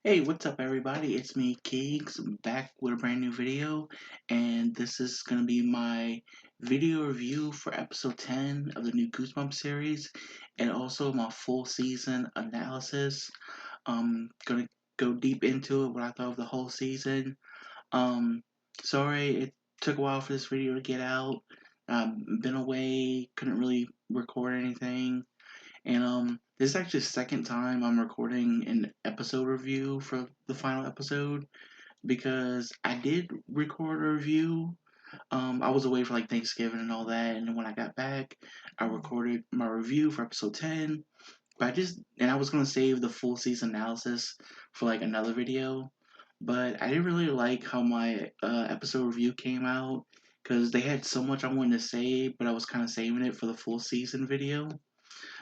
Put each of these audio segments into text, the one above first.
Hey, what's up, everybody? It's me, Keegs, back with a brand new video, and this is gonna be my video review for episode 10 of the new Goosebumps series, and also my full season analysis. Gonna go deep into it, what I thought of the whole season. Um, Sorry it took a while for this video to get out. Been away, couldn't really record anything. And this is actually the second time I'm recording an episode review for the final episode because I did record a review. I was away for like Thanksgiving and all that, and then when I got back, I recorded my review for episode 10. But I was gonna save the full season analysis for like another video, but I didn't really like how my episode review came out because they had so much I wanted to say, but I was kind of saving it for the full season video.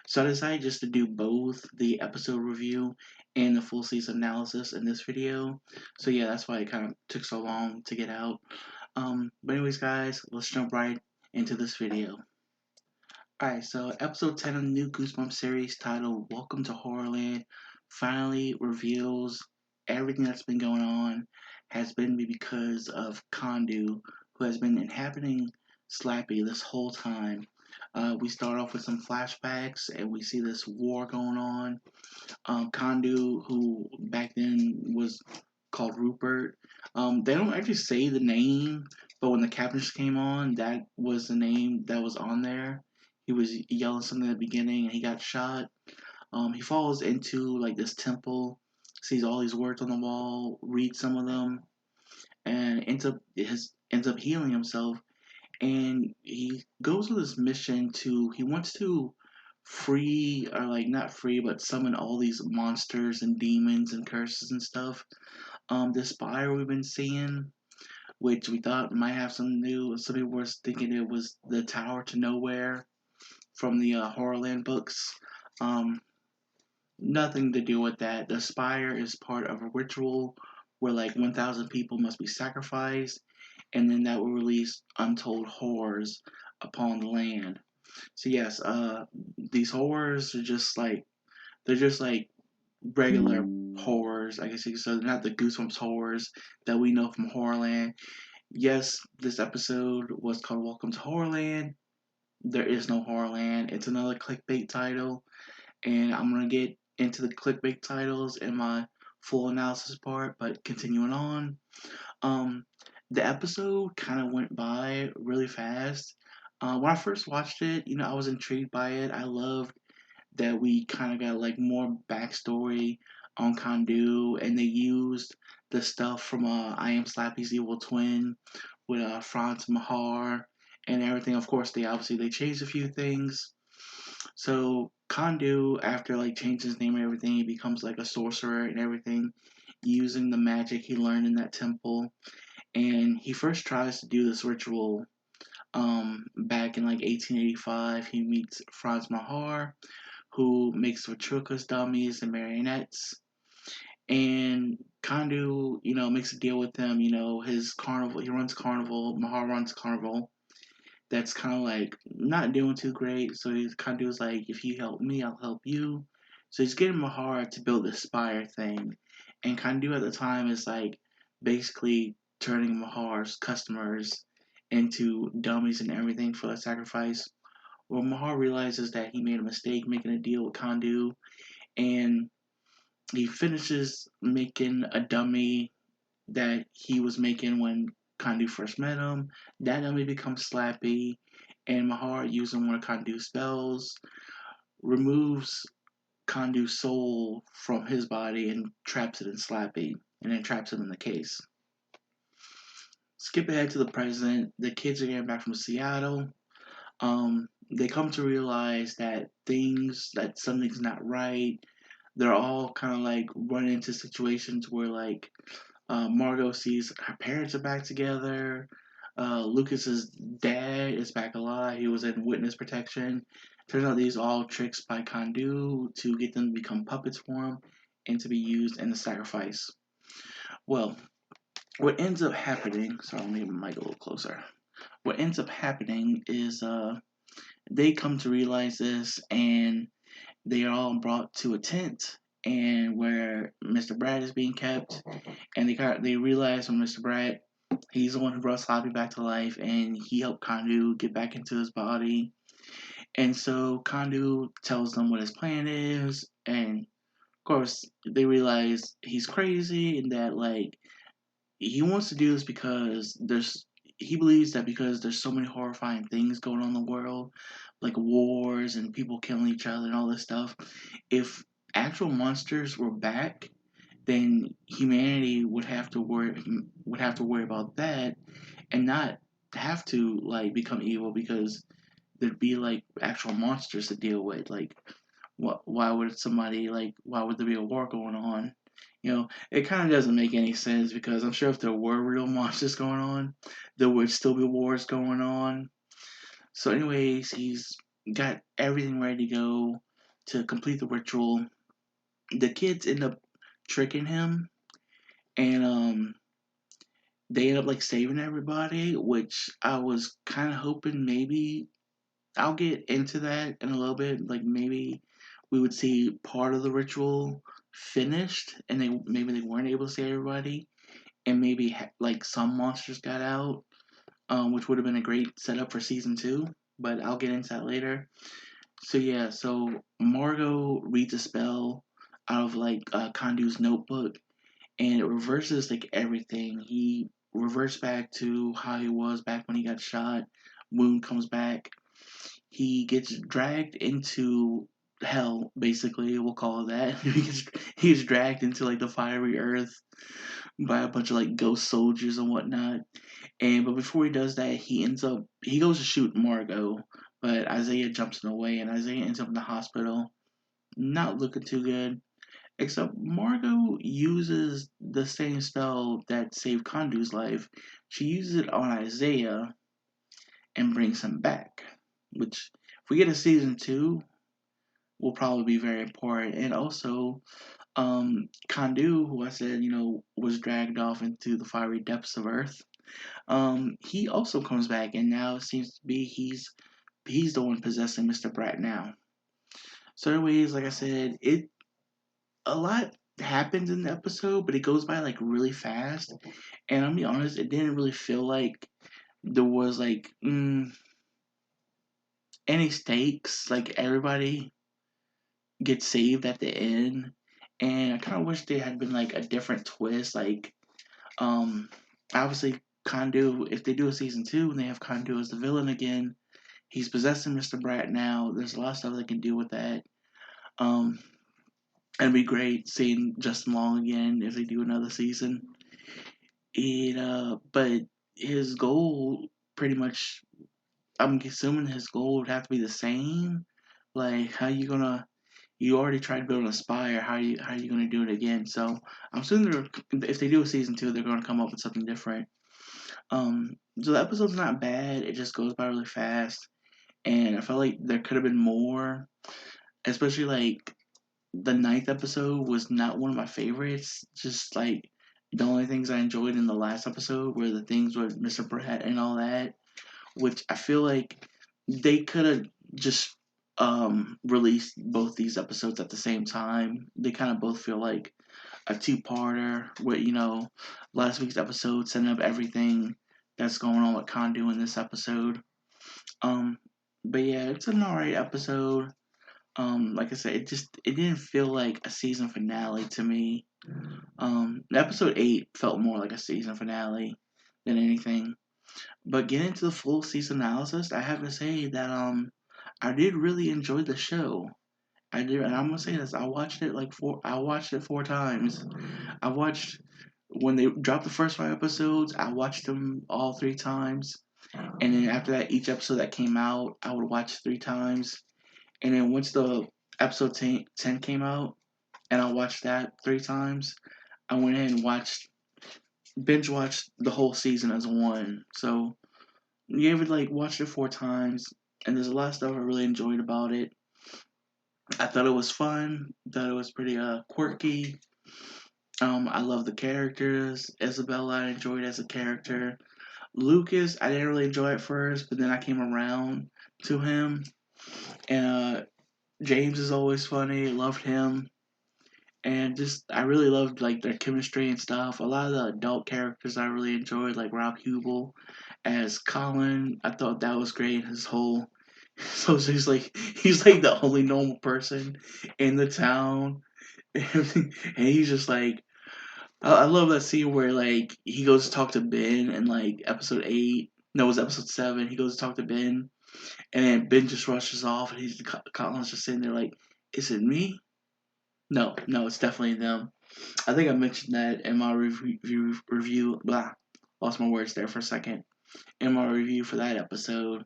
So I decided just to do both the episode review and the full season analysis in this video. So yeah, that's why it kind of took so long to get out. But anyways, guys, let's jump right into this video. Alright, so episode 10 of the new Goosebumps series titled Welcome to Horrorland finally reveals everything that's been going on has been because of Kondu, who has been inhabiting Slappy this whole time. We start off with some flashbacks and we see this war going on. Kondu, who back then was called Rupert, they don't actually say the name, but when the captions came on, that was the name that was on there. He was yelling something at the beginning and he got shot. He falls into like this temple, sees all these words on the wall, reads some of them, and ends up healing himself. And he goes on this mission to he wants to free, or like not free, but summon all these monsters and demons and curses and stuff. The spire we've been seeing, which we thought might have some new. Some people were thinking it was the Tower to Nowhere from the Horrorland books. Um, Nothing to do with that. The spire is part of a ritual where like 1,000 people must be sacrificed, and then that will release untold horrors upon the land. So yes, these horrors are just like they're just like regular horrors, I guess you could say. They're not the Goosebumps horrors that we know from Horrorland. Yes, this episode was called Welcome to Horrorland. There is no Horrorland. It's another clickbait title, and I'm gonna get into the clickbait titles in my full analysis part. But continuing on, um, the episode kind of went by really fast. When I first watched it, I was intrigued by it. I loved that we kind of got like more backstory on Kondu, and they used the stuff from I Am Slappy's Evil Twin with Franz Mahar and everything. Of course, they changed a few things. So Kondu, after like changing his name and everything, he becomes like a sorcerer and everything, using the magic he learned in that temple. And he first tries to do this ritual back in like 1885. He meets Franz Mahar, who makes ventriloquist dummies and marionettes. And Kondu, makes a deal with him. His carnival, he runs carnival, Mahar runs carnival. That's kind of like not doing too great. So he's Kondu's like, if you help me, I'll help you. So he's getting Mahar to build this spire thing. And Kondu at the time is like basically turning Mahar's customers into dummies and everything for the sacrifice. Well, Mahar realizes that he made a mistake making a deal with Kondu, and he finishes making a dummy that he was making when Kondu first met him. That dummy becomes Slappy, and Mahar, using one of Kondu's spells, removes Kondu's soul from his body and traps it in Slappy, and then traps him in the case. Skip ahead to the present. The kids are getting back from Seattle. They come to realize that something's not right. They're all kind of like run into situations where like Margot sees her parents are back together. Lucas's dad is back alive. He was in witness protection. Turns out these are all tricks by Kondu to get them to become puppets for him and to be used in the sacrifice. Well, what ends up happening. Sorry, let me get my mic a little closer. What ends up happening is they come to realize this, and they are all brought to a tent, and where Mr. Brad is being kept, and they realize when Mr. Brad, he's the one who brought Sloppy back to life, and he helped Kandu get back into his body. And so Kandu tells them what his plan is, and of course they realize he's crazy and that like he wants to do this because he believes that because there's so many horrifying things going on in the world, like wars and people killing each other and all this stuff. If actual monsters were back, then humanity would have to worry about that and not have to like become evil because there'd be like actual monsters to deal with. Like, why would somebody like? Why would there be a war going on? It kind of doesn't make any sense because I'm sure if there were real monsters going on, there would still be wars going on. So, anyways, he's got everything ready to go to complete the ritual. The kids end up tricking him, and they end up like saving everybody, which I was kind of hoping maybe I'll get into that in a little bit. Like maybe we would see part of the ritual finished, and they weren't able to save everybody, and maybe like some monsters got out, which would have been a great setup for season two. But I'll get into that later. So yeah, so Margot reads a spell out of like Kandu's notebook, and it reverses like everything. He reverts back to how he was back when he got shot. Moon comes back. He gets dragged into hell, basically. We'll call it that. He gets dragged into like the fiery earth by a bunch of like ghost soldiers and whatnot. But before he does that, he goes to shoot Margot, but Isaiah jumps in the way, and Isaiah ends up in the hospital, not looking too good. Except Margot uses the same spell that saved Kandu's life. She uses it on Isaiah and brings him back. Which, if we get a season two, will probably be very important. And also, Kandu, who I said, was dragged off into the fiery depths of Earth. He also comes back, and now it seems to be he's the one possessing Mr. Brat now. So, anyways, like I said, a lot happens in the episode, but it goes by like really fast. And I'll be honest, it didn't really feel like there was like any stakes. Like everybody gets saved at the end, and I kind of wish there had been like a different twist. Like, obviously, Kandu. If they do a season two and they have Kandu as the villain again, he's possessing Mr. Brat now. There's a lot of stuff they can do with that. Um, it'd be great seeing Justin Long again if they do another season. But his goal pretty much, I'm assuming his goal would have to be the same. Like, how you gonna? You already tried to build a spire. How you gonna do it again? So I'm assuming if they do a season two, they're gonna come up with something different. So the episode's not bad. It just goes by really fast, and I felt like there could have been more. Especially like the ninth episode was not one of my favorites. Just like the only things I enjoyed in the last episode were the things with Mr. Brett and all that, which I feel like they could have just released both these episodes at the same time. They kind of both feel like a two-parter where last week's episode setting up everything that's going on with Kondu in this episode. Um, but yeah, it's an alright episode. Like I said, it didn't feel like a season finale to me. Episode 8 felt more like a season finale than anything. But getting into the full season analysis, I have to say that I did really enjoy the show. I did, and I'm gonna say this. I watched it 4 times. I watched when they dropped the first 5 episodes. I watched them all 3 times, and then after that, each episode that came out, I would watch 3 times. And then once the episode 10 came out, and I watched that 3 times, I went in and binge watched the whole season as one. So gave it like watched it 4 times, and there's a lot of stuff I really enjoyed about it. I thought it was fun. Thought it was pretty quirky. I love the characters. Isabella I enjoyed as a character. Lucas I didn't really enjoy at first, but then I came around to him. And James is always funny. Loved him. and just I really loved like their chemistry and stuff. A lot of the adult characters I really enjoyed, like Rob Hubel as Colin. I thought that was great. His whole so he's like the only normal person in the town, and he's just like I love that scene where like he goes to talk to Ben in like episode 8. No, it was episode 7. He goes to talk to Ben, and then Ben just rushes off, and Colin's just sitting there like, "Is it me? No, no, it's definitely them." I think I mentioned that in my review. Blah, lost my words there for a second. In my review for that episode,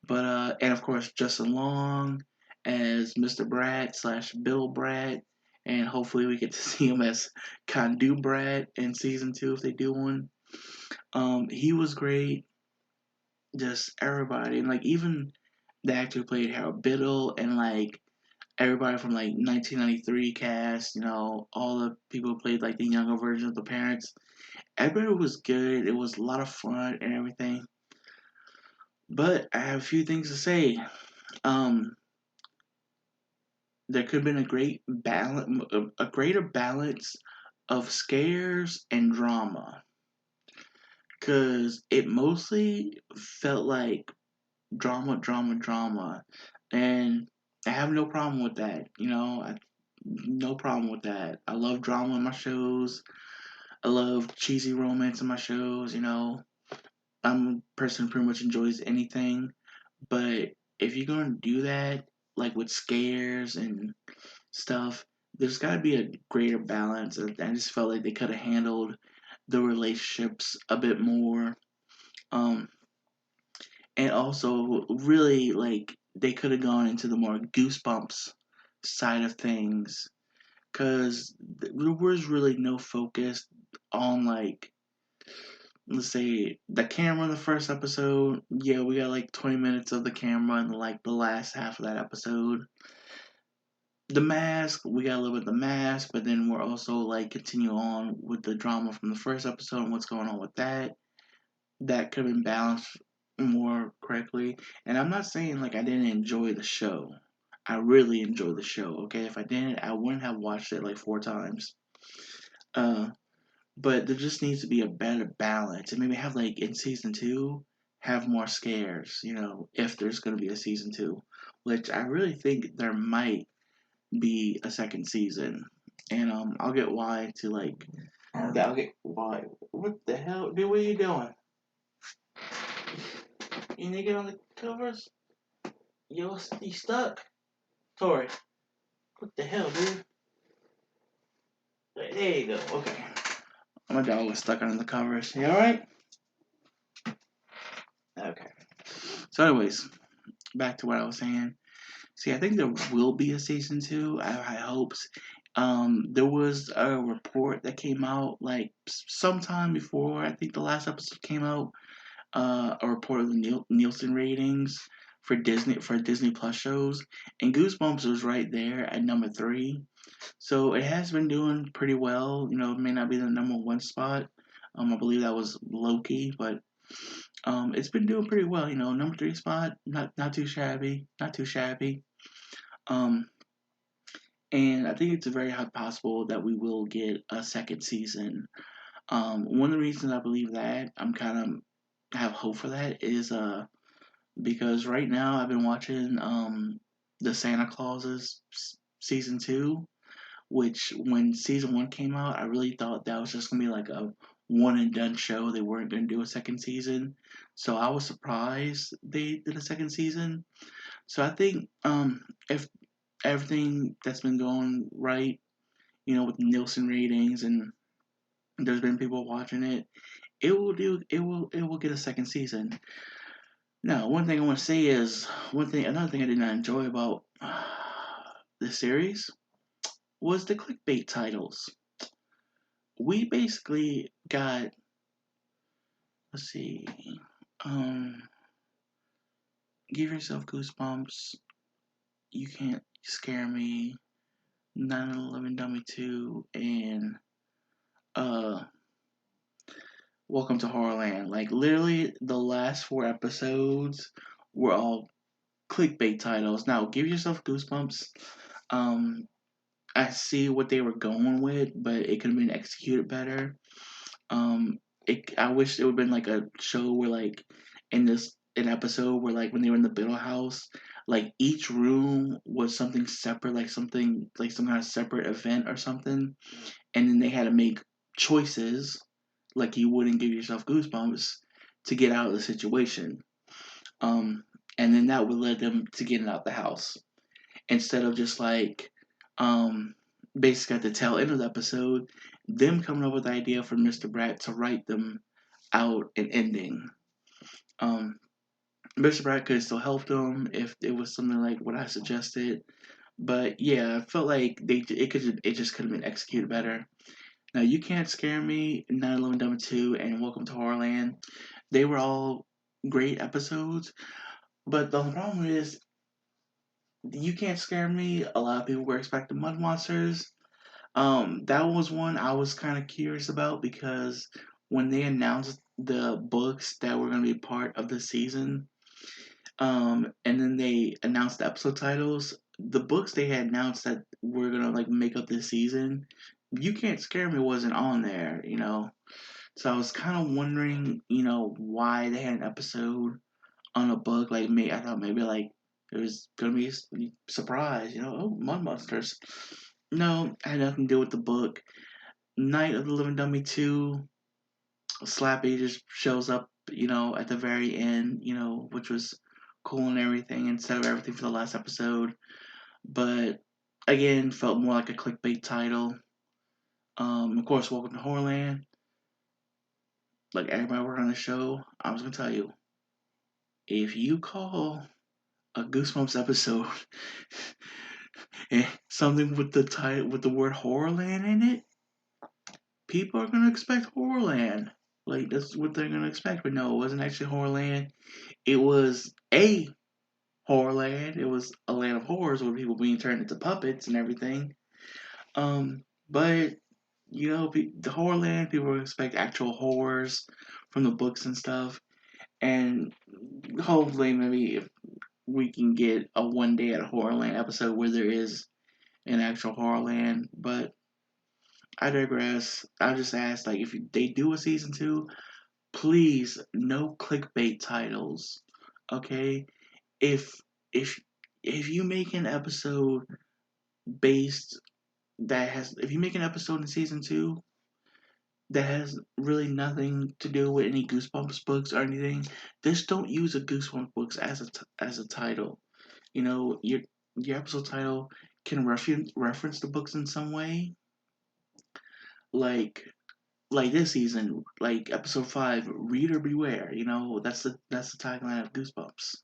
but and of course Justin Long as Mr. Brad slash Bill Brad, and hopefully we get to see him as Condu Brad in season 2 if they do one. He was great. Just everybody, and like even the actor who played Harold Biddle, and like everybody from like 1993 cast, all the people who played like the younger version of the parents. Everybody was good. It was a lot of fun and everything. But I have a few things to say. Um, there could have been a greater balance of scares and drama, because it mostly felt like drama, drama, drama, and I have no problem with that. No problem with that. I love drama in my shows. I love cheesy romance in my shows. I'm a person who pretty much enjoys anything, but if you're gonna do that, like with scares and stuff, there's got to be a greater balance. I just felt like they could have handled the relationships a bit more. Um, and also, really, like, they could have gone into the more Goosebumps side of things. Because there was really no focus on, like, let's say the camera in the first episode. Yeah, we got like 20 minutes of the camera in like the last half of that episode. The mask, we got a little bit of the mask, but then we're also like continue on with the drama from the first episode and what's going on with that. That could have been balanced more correctly. And I'm not saying like I didn't enjoy the show. I really enjoyed the show. Okay, if I didn't, I wouldn't have watched it like 4 times. Uh, but there just needs to be a better balance, and maybe have like in season 2, have more scares. If there's gonna be a season 2, which I really think there might be a second season, and I'll get why to like that. I'll get why. What the hell, dude? What are you doing? You need to get on the covers. You stuck, Tori. What the hell, dude? There you go. Okay. My dog was stuck under the covers. You all right? Okay. So, anyways, back to what I was saying. See, I think there will be a season 2. I have high hopes. There was a report that came out like sometime before I think the last episode came out. A report of the Nielsen ratings for Disney Plus shows, and Goosebumps was right there at number 3. So it has been doing pretty well. It may not be the number 1 spot. I believe that was Loki, but it's been doing pretty well. Number 3 spot, not too shabby, not too shabby. Um, and I think it's a very high possible that we will get a second season. One of the reasons I believe that I'm kind of have hope for that is because right now I've been watching the Santa Clauses season 2, which when season 1 came out, I really thought that was just gonna be like a one and done show. They weren't gonna do a second season, so I was surprised they did a second season. So I think if everything that's been going right, with Nielsen ratings, and there's been people watching it, it will get a second season. Now, one thing I want to say is another thing I did not enjoy about this series was the clickbait titles. We basically got, let's see, um, give yourself goosebumps. You can't scare me. 9/11 Dummy 2 and uh Welcome to Horrorland. Like literally the last 4 episodes were all clickbait titles. Now give yourself goosebumps. Um I see what they were going with, but it could have been executed better. Um, I wish it would have been like a show where like in this an episode where like when they were in the Biddle house, like each room was something separate, like something like some kind of separate event or something, and then they had to make choices, like you wouldn't give yourself goosebumps to get out of the situation. Um, and then that would lead them to getting out the house instead of just like um basically at the tail end of the episode, them coming up with the idea for Mr. Brat to write them out an ending. Um, Mr. Brat could have still helped them if it was something like what I suggested, but yeah, I felt like it just could have been executed better. Now you can't scare me, 9/11 Dumb 2, and Welcome to Horrorland. They were all great episodes, but the problem is you can't scare me. A lot of people were expecting mud monsters. That was one I was kind of curious about because when they announced the books that were going to be part of the season, and then they announced the episode titles, the books they had announced that were going to like make up this season, You Can't Scare Me wasn't on there, you know. So I was kind of wondering, you know, why they had an episode on a book. Like, me, I thought maybe like it was gonna be a surprise, you know. Oh, mud monsters. No, it had nothing to do with the book. Night of the Living Dummy 2, Slappy just shows up, you know, at the very end, you know, which was cool and everything, instead of everything for the last episode. But again, felt more like a clickbait title. Of course, Welcome to Horrorland. Like everybody working on the show, I was gonna tell you, if you call a Goosebumps episode something with the title with the word Horrorland in it, people are gonna expect Horrorland. Like that's what they're gonna expect. But no, it wasn't actually Horrorland. It was a Horrorland. It was a land of horrors where people being turned into puppets and everything. But you know, the Horrorland people expect actual horrors from the books and stuff. And hopefully, maybe if we can get a one day at Horrorland episode where there is an actual Horrorland. But I digress. I just ask, like, if they do a season two, please no clickbait titles. Okay, if if if you make an episode based that has if you make an episode in season two that has really nothing to do with any Goosebumps books or anything, just don't use a Goosebumps books as a title. You know, your episode title can reference the books in some way, like this season, like episode 5, Reader Beware. You know, that's the tagline of Goosebumps.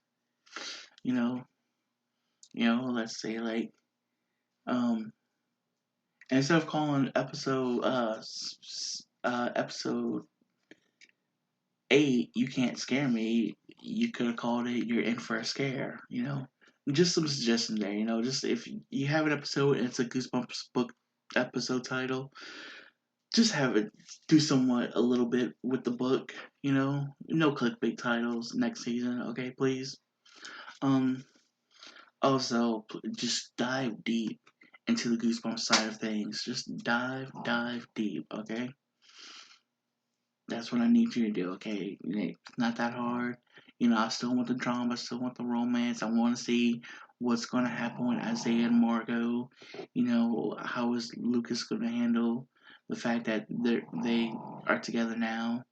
You know, let's say like um, instead of calling episode 8, You Can't Scare Me, you could have called it You're In for a Scare. You know, just some suggestion there. You know, just if you have an episode and it's a Goosebumps book episode title, just have it do somewhat a little bit with the book, you know. No clickbait titles next season, okay, please. Um, Also, just dive deep into the Goosebumps side of things. Just dive deep, okay. That's what I need you to do, okay. It's not that hard. You know, I still want the drama, I still want the romance. I want to see what's going to happen with Isaiah and Margot. You know, how is Lucas going to handle the fact that they are together now?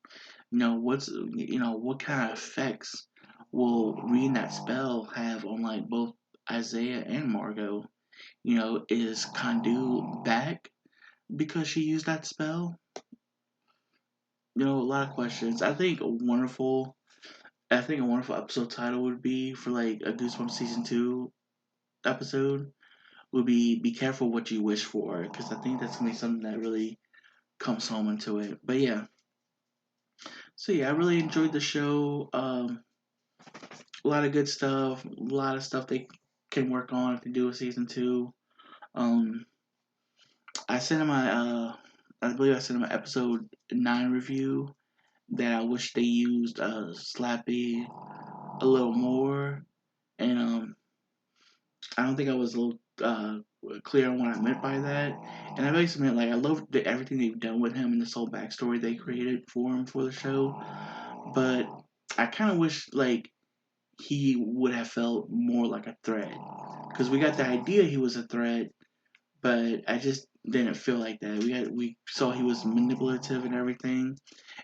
What kind of effects will reading that spell have on like both Isaiah and Margot? You know, is Kandu back because she used that spell? You know, a lot of questions. I think a wonderful episode title would be for like a Goosebumps season 2 episode would be careful what you wish for, because I think that's gonna be something that really comes home into it. But yeah, so yeah, I really enjoyed the show. A lot of good stuff, a lot of stuff they can work on if they do a season 2. Um, I sent in my I believe I sent in my episode 9 review that I wish they used Slappy a little more, and I don't think I was a little clear on what I meant by that. And I basically meant, like, I love everything they've done with him and this whole backstory they created for him for the show. But I kind of wish, like, he would have felt more like a threat. Because we got the idea he was a threat, but I just didn't feel like that. We saw he was manipulative and everything,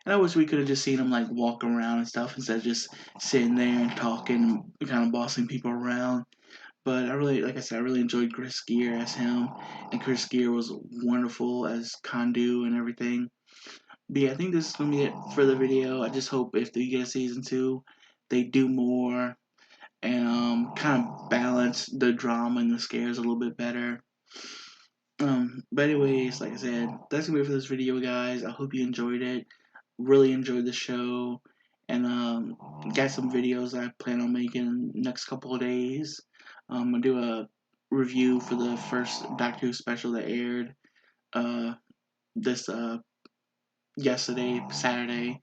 and I wish we could have just seen him like walk around and stuff instead of just sitting there and talking, and kind of bossing people around. But I really, like I said, I really enjoyed Chris Gear as him, and Chris Gear was wonderful as Kondu and everything. But yeah, I think this is gonna be it for the video. I just hope if they get a season 2, they do more and kind of balance the drama and the scares a little bit better. But anyways, like I said, that's gonna be it for this video, guys. I hope you enjoyed it. Really enjoyed the show, and got some videos I plan on making next couple of days. I'm gonna do a review for the first Doctor Who special that aired uh this yesterday, Saturday.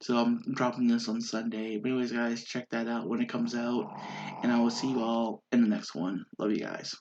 So I'm dropping this on Sunday. But anyways, guys, check that out when it comes out, and I will see you all in the next one. Love you guys.